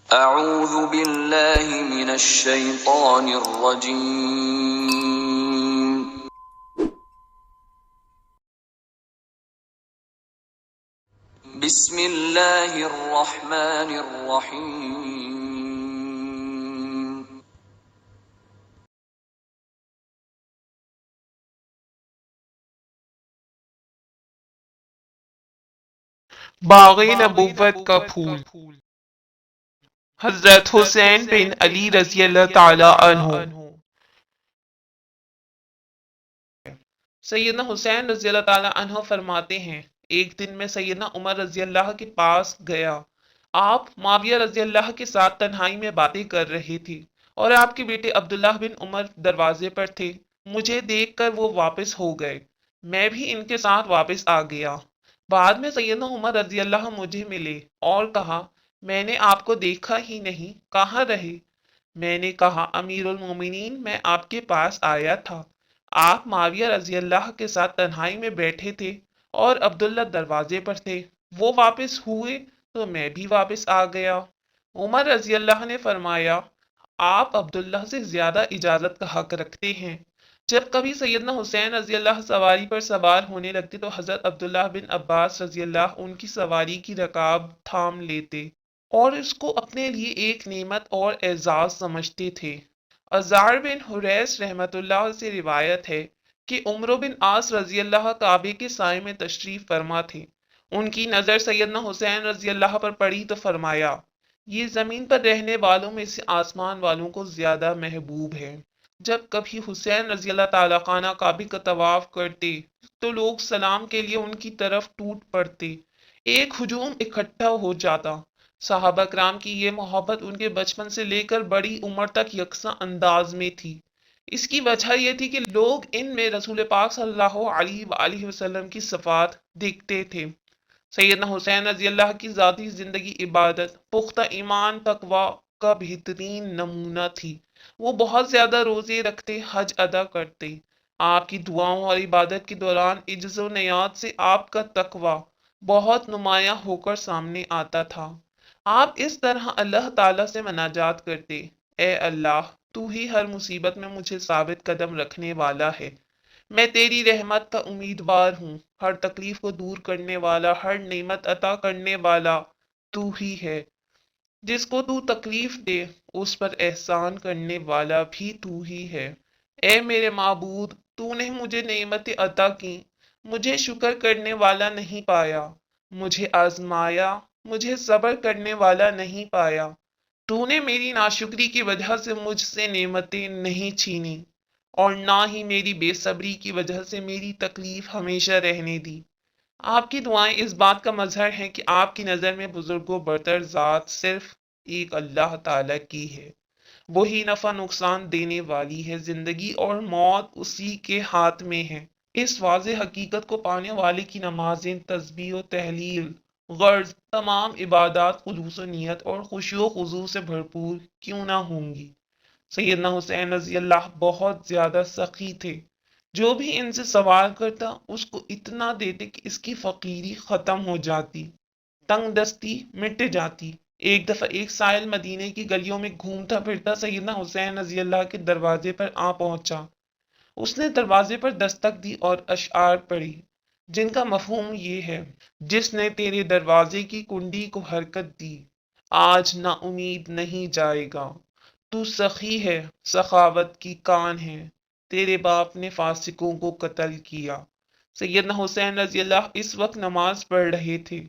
اعوذ باللہ من الشیطان الرجیم بسم اللہ الرحمن الرحیم باغ نبوت کا پھول۔ حضرت حسین بن علی رضی اللہ تعالی عنہ۔ سیدنا حسین رضی اللہ تعالی عنہ فرماتے ہیں، ایک دن میں سیدنا عمر رضی اللہ کے پاس گیا۔ آپ معاویہ رضی اللہ کے ساتھ تنہائی میں باتیں کر رہے تھے اور آپ کے بیٹے عبداللہ بن عمر دروازے پر تھے۔ مجھے دیکھ کر وہ واپس ہو گئے، میں بھی ان کے ساتھ واپس آ گیا۔ بعد میں سیدنا عمر رضی اللہ مجھے ملے اور کہا، میں نے آپ کو دیکھا ہی نہیں، کہاں رہے؟ میں نے کہا، امیر المومنین، میں آپ کے پاس آیا تھا۔ آپ معاویہ رضی اللہ کے ساتھ تنہائی میں بیٹھے تھے اور عبداللہ دروازے پر تھے، وہ واپس ہوئے تو میں بھی واپس آ گیا۔ عمر رضی اللہ نے فرمایا، آپ عبداللہ سے زیادہ اجازت کا حق رکھتے ہیں۔ جب کبھی سیدنا حسین رضی اللہ سواری پر سوار ہونے لگتے تو حضرت عبداللہ بن عباس رضی اللہ ان کی سواری کی رکاب تھام لیتے اور اس کو اپنے لیے ایک نعمت اور اعزاز سمجھتے تھے۔ ازار بن حریث رحمت اللہ سے روایت ہے کہ عمرو بن عاص رضی اللہ کعبے کے سائے میں تشریف فرما تھے۔ ان کی نظر سیدنا حسین رضی اللہ پر پڑی تو فرمایا، یہ زمین پر رہنے والوں میں سے آسمان والوں کو زیادہ محبوب ہے۔ جب کبھی حسین رضی اللہ تعالیٰ خانہ کعبے کا طواف کرتے تو لوگ سلام کے لیے ان کی طرف ٹوٹ پڑتے، ایک ہجوم اکٹھا ہو جاتا۔ صحابہ کرام کی یہ محبت ان کے بچپن سے لے کر بڑی عمر تک یکساں انداز میں تھی۔ اس کی وجہ یہ تھی کہ لوگ ان میں رسول پاک صلی اللہ علیہ وآلہ وسلم کی صفات دیکھتے تھے۔ سیدنا حسین رضی اللہ کی ذاتی زندگی عبادت، پختہ ایمان، تقوی کا بہترین نمونہ تھی۔ وہ بہت زیادہ روزے رکھتے، حج ادا کرتے۔ آپ کی دعاؤں اور عبادت کے دوران عجز و نیات سے آپ کا تقوی بہت نمایاں ہو کر سامنے آتا تھا۔ آپ اس طرح اللہ تعالیٰ سے مناجات کرتے، اے اللہ، تو ہی ہر مصیبت میں مجھے ثابت قدم رکھنے والا ہے۔ میں تیری رحمت کا امیدوار ہوں، ہر تکلیف کو دور کرنے والا، ہر نعمت عطا کرنے والا تو ہی ہے۔ جس کو تو تکلیف دے اس پر احسان کرنے والا بھی تو ہی ہے۔ اے میرے معبود، تو نے مجھے نعمت عطا کی، مجھے شکر کرنے والا نہیں پایا، مجھے آزمایا، مجھے صبر کرنے والا نہیں پایا۔ تو نے میری ناشکری کی وجہ سے مجھ سے نعمتیں نہیں چھینی اور نہ ہی میری بے صبری کی وجہ سے میری تکلیف ہمیشہ رہنے دی۔ آپ کی دعائیں اس بات کا مظہر ہیں کہ آپ کی نظر میں بزرگ و برتر ذات صرف ایک اللہ تعالیٰ کی ہے۔ وہی نفع نقصان دینے والی ہے، زندگی اور موت اسی کے ہاتھ میں ہے۔ اس واضح حقیقت کو پانے والے کی نمازیں، تسبیح و تحلیل، غرض تمام عبادات خلوص و نیت اور خشوع و خضوع سے بھرپور کیوں نہ ہوں گی۔ سیدنا حسین رضی اللہ بہت زیادہ سخی تھے۔ جو بھی ان سے سوال کرتا اس کو اتنا دیتے کہ اس کی فقیری ختم ہو جاتی، تنگ دستی مٹ جاتی۔ ایک دفعہ ایک سائل مدینے کی گلیوں میں گھومتا پھرتا سیدنا حسین رضی اللہ کے دروازے پر آ پہنچا۔ اس نے دروازے پر دستک دی اور اشعار پڑھی جن کا مفہوم یہ ہے، جس نے تیرے دروازے کی کنڈی کو حرکت دی، آج نا امید نہیں جائے گا۔ تو سخی ہے، سخاوت کی کان ہے، تیرے باپ نے فاسقوں کو قتل کیا۔ سیدنا حسین رضی اللہ اس وقت نماز پڑھ رہے تھے۔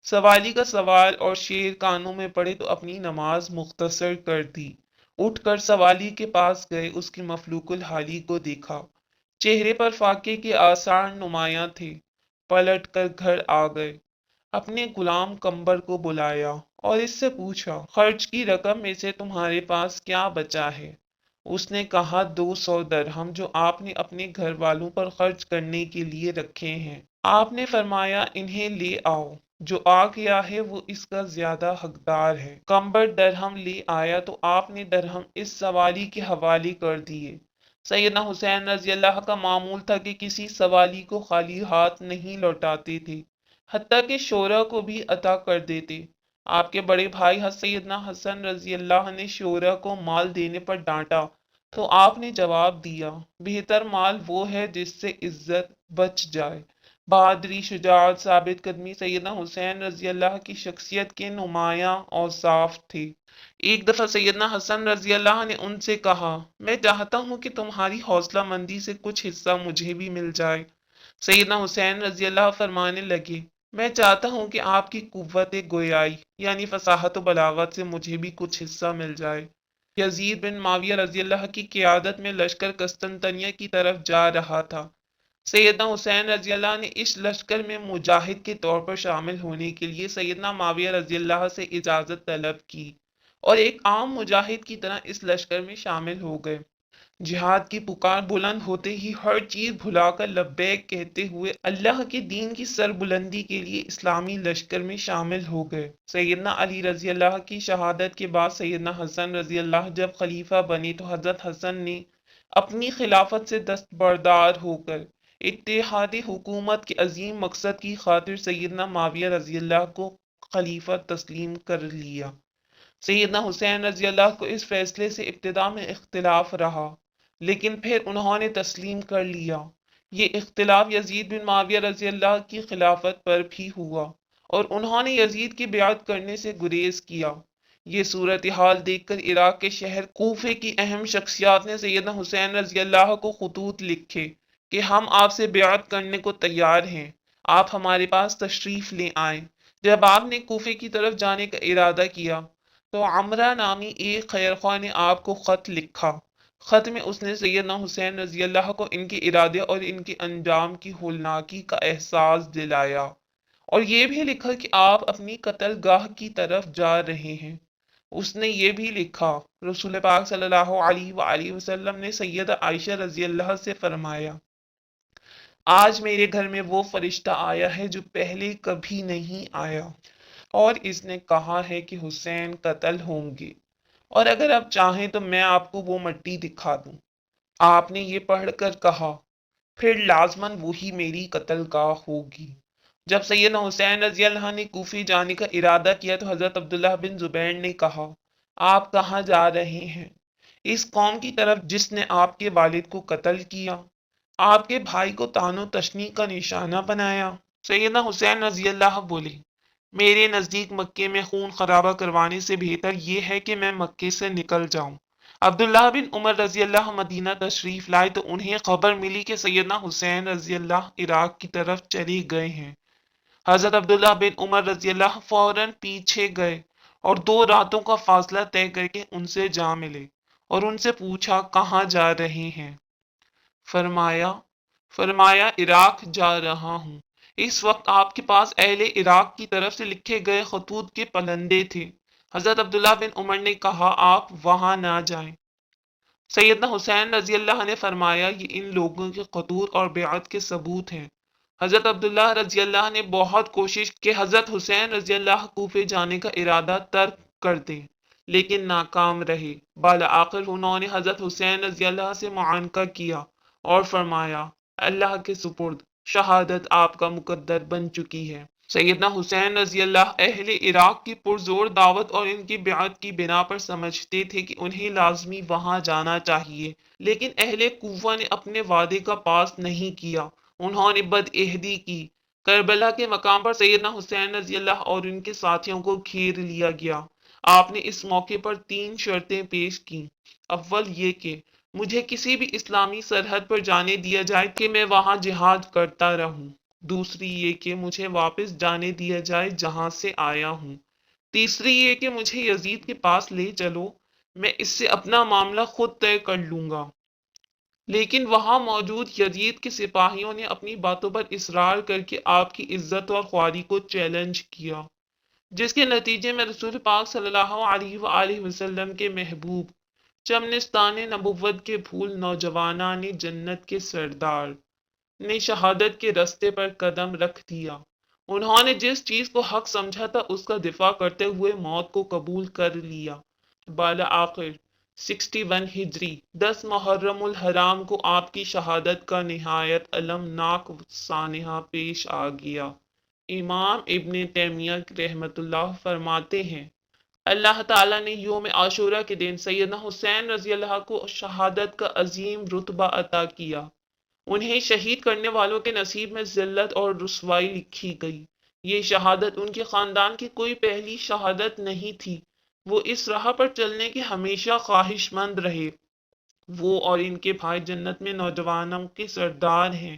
سوالی کا سوال اور شعر کانوں میں پڑے تو اپنی نماز مختصر کر دی۔ اٹھ کر سوالی کے پاس گئے، اس کی مفلوک الحالی کو دیکھا، چہرے پر فاقے کے آثار نمایاں تھے۔ پلٹ کر گھر آ گئے، اپنے غلام قمبر کو بلایا اور اس سے پوچھا، خرچ کی رقم میں سے تمہارے پاس کیا بچا ہے؟ اس نے کہا، 200 درہم جو آپ نے اپنے گھر والوں پر خرچ کرنے کے لیے رکھے ہیں۔ آپ نے فرمایا، انہیں لے آؤ، جو آ گیا ہے وہ اس کا زیادہ حقدار ہے۔ قمبر درہم لے آیا تو آپ نے درہم اس سوالی کے حوالے کر دیے۔ سیدنا حسین رضی اللہ کا معمول تھا کہ کسی سوالی کو خالی ہاتھ نہیں لوٹاتے تھے، حتیٰ کہ شورا کو بھی عطا کر دیتے۔ آپ کے بڑے بھائی سیدنا حسن رضی اللہ نے شورا کو مال دینے پر ڈانٹا تو آپ نے جواب دیا، بہتر مال وہ ہے جس سے عزت بچ جائے۔ بہادری، شجاعت، ثابت قدمی سیدنا حسین رضی اللہ کی شخصیت کے نمایاں اوصاف تھے۔ ایک دفعہ سیدنا حسن رضی اللہ نے ان سے کہا، میں چاہتا ہوں کہ تمہاری حوصلہ مندی سے کچھ حصہ مجھے بھی مل جائے۔ سیدنا حسین رضی اللہ فرمانے لگے، میں چاہتا ہوں کہ آپ کی قوت گویائی یعنی فصاحت و بلاغت سے مجھے بھی کچھ حصہ مل جائے۔ یزید بن معاویہ رضی اللہ کی قیادت میں لشکر قسطنطنیہ کی طرف جا رہا تھا۔ سیدنا حسین رضی اللہ نے اس لشکر میں مجاہد کے طور پر شامل ہونے کے لیے سیدنا معاویہ رضی اللہ سے اجازت طلب کی اور ایک عام مجاہد کی طرح اس لشکر میں شامل ہو گئے۔ جہاد کی پکار بلند ہوتے ہی ہر چیز بھلا کر لبیک کہتے ہوئے اللہ کے دین کی سربلندی کے لیے اسلامی لشکر میں شامل ہو گئے۔ سیدنا علی رضی اللہ کی شہادت کے بعد سیدنا حسن رضی اللہ جب خلیفہ بنے تو حضرت حسن نے اپنی خلافت سے دستبردار ہو کر اتحاد حکومت کے عظیم مقصد کی خاطر سیدنا معاویہ رضی اللہ کو خلیفہ تسلیم کر لیا۔ سیدنا حسین رضی اللہ کو اس فیصلے سے ابتدا میں اختلاف رہا، لیکن پھر انہوں نے تسلیم کر لیا۔ یہ اختلاف یزید بن معاویہ رضی اللہ کی خلافت پر بھی ہوا اور انہوں نے یزید کی بیعت کرنے سے گریز کیا۔ یہ صورتحال دیکھ کر عراق کے شہر کوفے کی اہم شخصیات نے سیدنا حسین رضی اللہ کو خطوط لکھے کہ ہم آپ سے بیعت کرنے کو تیار ہیں، آپ ہمارے پاس تشریف لے آئیں۔ جب آپ نے کوفے کی طرف جانے کا ارادہ کیا تو عمرہ نامی ایک خیرخواہ نے آپ کو خط لکھا۔ خط میں اس نے سیدنا حسین رضی اللہ کو ان کے ارادے اور ان کے انجام کی ہولناکی کا احساس دلایا اور یہ بھی لکھا کہ آپ اپنی قتل گاہ کی طرف جا رہے ہیں۔ اس نے یہ بھی لکھا، رسول پاک صلی اللہ علیہ وآلہ وسلم نے سیدہ عائشہ رضی اللہ سے فرمایا، آج میرے گھر میں وہ فرشتہ آیا ہے جو پہلے کبھی نہیں آیا، اور اس نے کہا ہے کہ حسین قتل ہوں گے، اور اگر آپ چاہیں تو میں آپ کو وہ مٹی دکھا دوں۔ آپ نے یہ پڑھ کر کہا، پھر لازماً وہی میری قتل گاہ ہوگی۔ جب سیدنا حسین رضی اللہ نے کوفی جانے کا ارادہ کیا تو حضرت عبداللہ بن زبیر نے کہا، آپ کہاں جا رہے ہیں؟ اس قوم کی طرف جس نے آپ کے والد کو قتل کیا، آپ کے بھائی کو طعن و تشنیع کا نشانہ بنایا۔ سیدنا حسین رضی اللہ بولے، میرے نزدیک مکے میں خون خرابہ کروانے سے بہتر یہ ہے کہ میں مکے سے نکل جاؤں۔ عبداللہ بن عمر رضی اللہ مدینہ تشریف لائے تو انہیں خبر ملی کہ سیدنا حسین رضی اللہ عراق کی طرف چلے گئے ہیں۔ حضرت عبداللہ بن عمر رضی اللہ فوراً پیچھے گئے اور 2 راتوں کا فاصلہ طے کر کے ان سے جا ملے اور ان سے پوچھا کہاں جا رہے ہیں؟ فرمایا عراق جا رہا ہوں۔ اس وقت آپ کے پاس اہل عراق کی طرف سے لکھے گئے خطوط کے پلندے تھے۔ حضرت عبداللہ بن عمر نے کہا آپ وہاں نہ جائیں۔ سیدنا حسین رضی اللہ نے فرمایا یہ ان لوگوں کے خطوط اور بیعت کے ثبوت ہیں۔ حضرت عبداللہ رضی اللہ نے بہت کوشش کہ حضرت حسین رضی اللہ کوفے جانے کا ارادہ ترک کر دیں، لیکن ناکام رہے۔ بالآخر انہوں نے حضرت حسین رضی اللہ سے معانقہ کیا اور فرمایا اللہ کے سپرد شہادت آپ کا مقدر بن چکی ہے۔ سیدنا حسین رضی اللہ اہل عراق کی پرزور دعوت اور ان کی بیعت کی بنا پر سمجھتے تھے کہ انہیں لازمی وہاں جانا چاہیے، لیکن اہل کوفہ نے اپنے وعدے کا پاس نہیں کیا، انہوں نے بدعہدی کی۔ کربلا کے مقام پر سیدنا حسین رضی اللہ اور ان کے ساتھیوں کو گھیر لیا گیا۔ آپ نے اس موقع پر 3 شرطیں پیش کیں۔ اول یہ کہ مجھے کسی بھی اسلامی سرحد پر جانے دیا جائے کہ میں وہاں جہاد کرتا رہوں۔ دوسری یہ کہ مجھے واپس جانے دیا جائے جہاں سے آیا ہوں۔ تیسری یہ کہ مجھے یزید کے پاس لے چلو، میں اس سے اپنا معاملہ خود طے کر لوں گا۔ لیکن وہاں موجود یزید کے سپاہیوں نے اپنی باتوں پر اصرار کر کے آپ کی عزت اور خواری کو چیلنج کیا، جس کے نتیجے میں رسول پاک صلی اللہ علیہ وآلہ وسلم کے محبوب چمنستان نبوت کے پھول نوجوانان جنت کے سردار نے شہادت کے رستے پر قدم رکھ دیا۔ انہوں نے جس چیز کو حق سمجھا تھا اس کا دفاع کرتے ہوئے موت کو قبول کر لیا۔ بالآخر 61 ہجری 10 محرم الحرام کو آپ کی شہادت کا نہایت المناک سانحہ پیش آ گیا۔ امام ابن تیمیہ رحمۃ اللہ فرماتے ہیں اللہ تعالیٰ نے یوم عاشورہ کے دن سیدنا حسین رضی اللہ کو شہادت کا عظیم رتبہ عطا کیا۔ انہیں شہید کرنے والوں کے نصیب میں ذلت اور رسوائی لکھی گئی۔ یہ شہادت ان کے خاندان کی کوئی پہلی شہادت نہیں تھی۔ وہ اس راہ پر چلنے کے ہمیشہ خواہش مند رہے۔ وہ اور ان کے بھائی جنت میں نوجوانوں کے سردار ہیں۔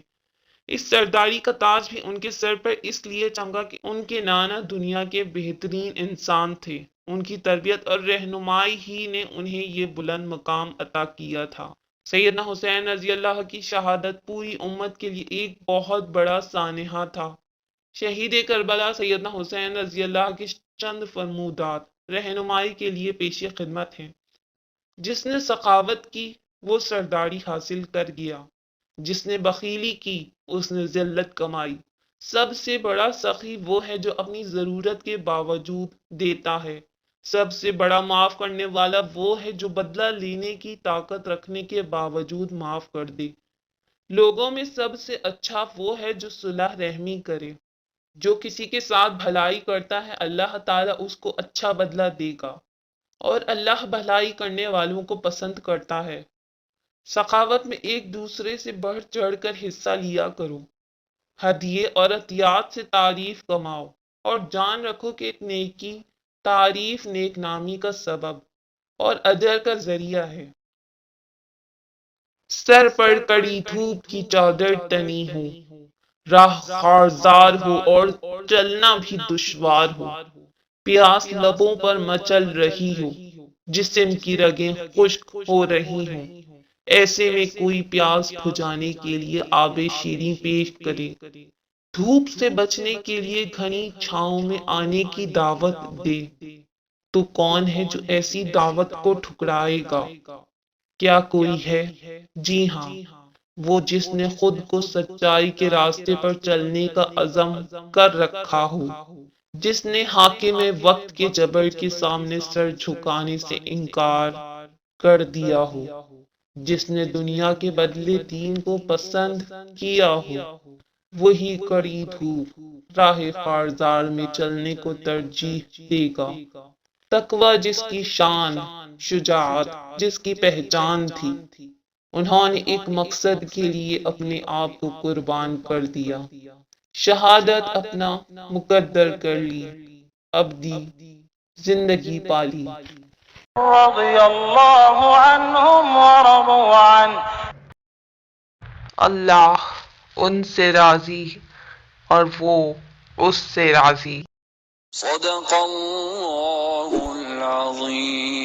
اس سرداری کا تاج بھی ان کے سر پر اس لیے چمکا کہ ان کے نانا دنیا کے بہترین انسان تھے۔ ان کی تربیت اور رہنمائی ہی نے انہیں یہ بلند مقام عطا کیا تھا۔ سیدنا حسین رضی اللہ کی شہادت پوری امت کے لیے ایک بہت بڑا سانحہ تھا۔ شہید کربلا سیدنا حسین رضی اللہ کے چند فرمودات رہنمائی کے لیے پیش خدمت ہیں۔ جس نے سخاوت کی وہ سرداری حاصل کر گیا، جس نے بخیلی کی اس نے ذلت کمائی۔ سب سے بڑا سخی وہ ہے جو اپنی ضرورت کے باوجود دیتا ہے۔ سب سے بڑا معاف کرنے والا وہ ہے جو بدلہ لینے کی طاقت رکھنے کے باوجود معاف کر دے۔ لوگوں میں سب سے اچھا وہ ہے جو صلح رحمی کرے۔ جو کسی کے ساتھ بھلائی کرتا ہے اللہ تعالیٰ اس کو اچھا بدلہ دے گا، اور اللہ بھلائی کرنے والوں کو پسند کرتا ہے۔ سخاوت میں ایک دوسرے سے بڑھ چڑھ کر حصہ لیا کرو۔ ہدیے اور عطیات سے تعریف کماؤ، اور جان رکھو کہ نیکی تعریف نیک نامی کا سبب اور اجر کا ذریعہ ہے۔ سر پر کڑی دھوپ کی چادر تنی ہو، راہ خارزار ہو اور چلنا بھی دشوار ہو، پیاس لبوں پر مچل رہی ہو، جسم کی رگیں خشک ہو رہی ہوں، ایسے میں کوئی پیاس بجھانے کے لیے آب شیریں پیش کرے، دھوپ سے بچنے کے لیے گھنی چھاؤں میں آنے کی دعوت دے، تو کون ہے جو ایسی دعوت کو ٹھکرائے گا؟ کیا کوئی ہے؟ جی ہاں، وہ جس نے خود کو سچائی کے راستے پر چلنے کا عزم کر رکھا ہو، جس نے حاکم وقت کے جبر کے سامنے سر جھکانے سے انکار کر دیا ہو، جس نے دنیا کے بدلے دین کو پسند کیا ہو، وہی کڑی دھوپ راہ خارزار میں چلنے کو ترجیح دے گا۔ تقوی جس کی شان، شجاعت جس کی پہچان تھی، انہوں نے ایک مقصد کے لیے اپنے آپ کو قربان کر دیا، شہادت اپنا مقدر کر لی، ابدی زندگی پالی۔ رضی اللہ عنہم ورضوا عنہ، اللہ ان سے راضی اور وہ اس سے راضی۔ صدق اللہ العظیم۔